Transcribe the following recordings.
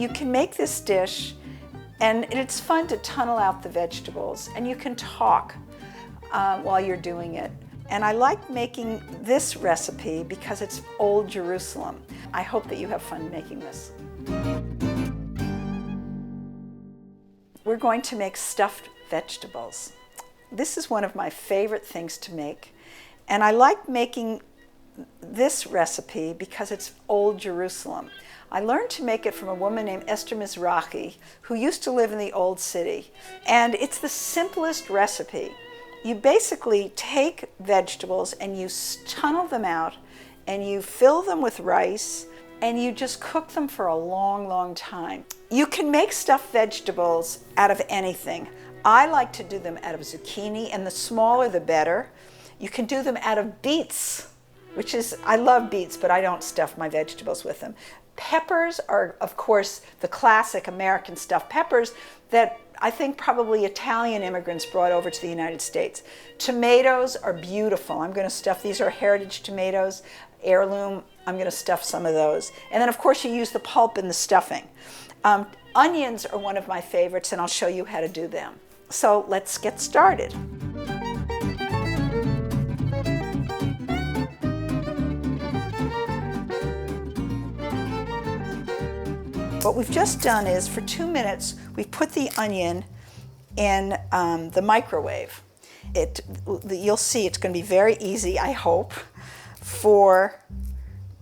You can make this dish, and it's fun to tunnel out the vegetables, and you can talk while you're doing it. And I like making this recipe because it's Old Jerusalem. I hope that you have fun making this. We're going to make stuffed vegetables. This is one of my favorite things to make. And I like making this recipe because it's Old Jerusalem. I learned to make it from a woman named Esther Mizrahi, who used to live in the Old City. And it's the simplest recipe. You basically take vegetables and you tunnel them out and you fill them with rice and you just cook them for a long, long time. You can make stuffed vegetables out of anything. I like to do them out of zucchini, and the smaller the better. You can do them out of beets, which is, I love beets, but I don't stuff my vegetables with them. Peppers are, of course, the classic American stuffed peppers that I think probably Italian immigrants brought over to the United States. Tomatoes are beautiful. I'm going to stuff, these are heritage tomatoes, heirloom. I'm going to stuff some of those. And then, of course, you use the pulp in the stuffing. Onions are one of my favorites, and I'll show you how to do them. So let's get started. What we've just done is, for 2 minutes, we've put the onion in the microwave. You'll see it's going to be very easy, I hope, for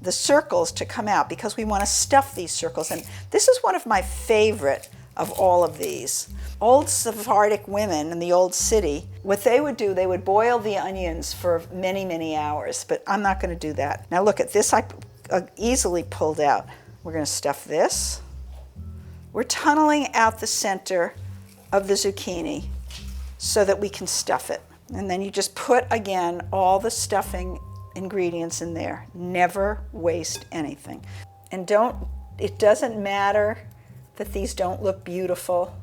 the circles to come out because we want to stuff these circles. And this is one of my favorite of all of these. Old Sephardic women in the old city, what they would do, they would boil the onions for many, many hours, but I'm not going to do that. Now look at this, I easily pulled out. We're going to stuff this. We're tunneling out the center of the zucchini so that we can stuff it. And then you just put, again, all the stuffing ingredients in there. Never waste anything. And it doesn't matter that these don't look beautiful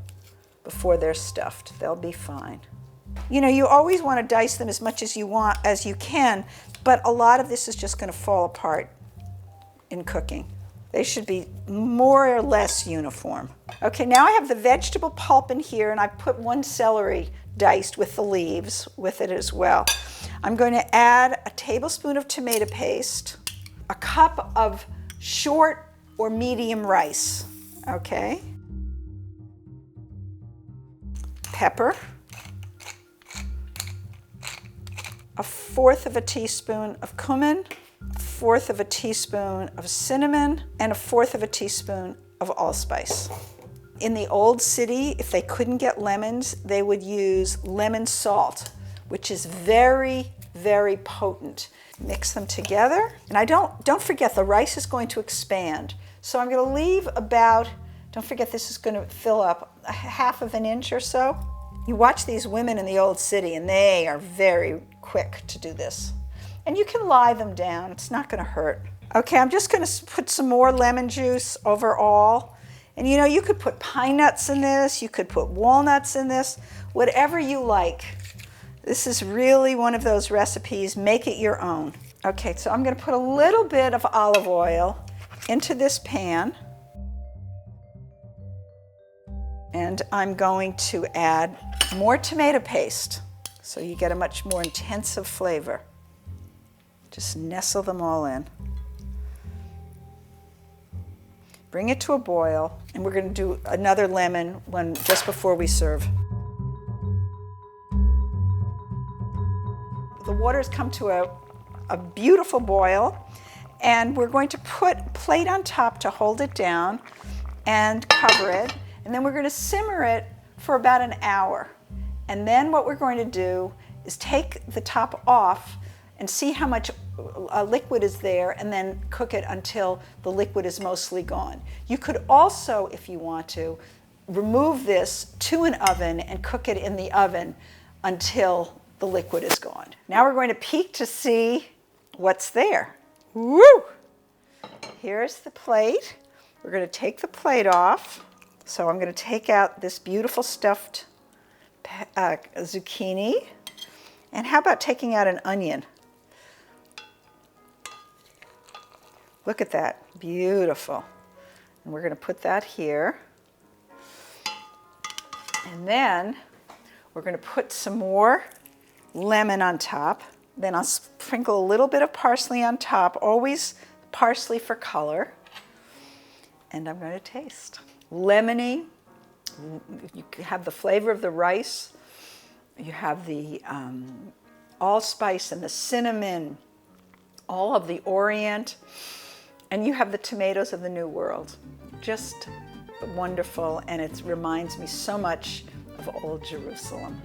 before they're stuffed. They'll be fine. You know, you always want to dice them as much as you can, but a lot of this is just going to fall apart in cooking. They should be more or less uniform. Okay, now I have the vegetable pulp in here, and I've put 1 celery diced with the leaves with it as well. I'm going to add a tablespoon of tomato paste, a cup of short or medium rice, okay? Pepper, 1/4 of a teaspoon of cumin, 1/4 of a teaspoon of cinnamon, and 1/4 of a teaspoon of allspice. In the old city, if they couldn't get lemons, they would use lemon salt, which is very, very potent. Mix them together. And don't forget, the rice is going to expand. So I'm going to leave about, don't forget this is going to fill up 1/2 inch or so. You watch these women in the old city, and they are very quick to do this. And you can lie them down, it's not going to hurt. Okay, I'm just going to put some more lemon juice over all. And you know, you could put pine nuts in this, you could put walnuts in this, whatever you like. This is really one of those recipes, make it your own. Okay, so I'm going to put a little bit of olive oil into this pan. And I'm going to add more tomato paste so you get a much more intensive flavor. Just nestle them all in. Bring it to a boil, and we're going to do another lemon just before we serve. The water's come to a beautiful boil, and we're going to put a plate on top to hold it down and cover it, and then we're going to simmer it for about an hour. And then what we're going to do is take the top off and see how much liquid is there, and then cook it until the liquid is mostly gone. You could also, if you want to, remove this to an oven and cook it in the oven until the liquid is gone. Now we're going to peek to see what's there. Woo! Here's the plate. We're going to take the plate off. So I'm going to take out this beautiful stuffed zucchini. And how about taking out an onion? Look at that, beautiful. And we're going to put that here. And then we're going to put some more lemon on top. Then I'll sprinkle a little bit of parsley on top, always parsley for color. And I'm going to taste. Lemony, you have the flavor of the rice, you have the allspice and the cinnamon, all of the orient, and you have the tomatoes of the New World. Just wonderful, and it reminds me so much of Old Jerusalem.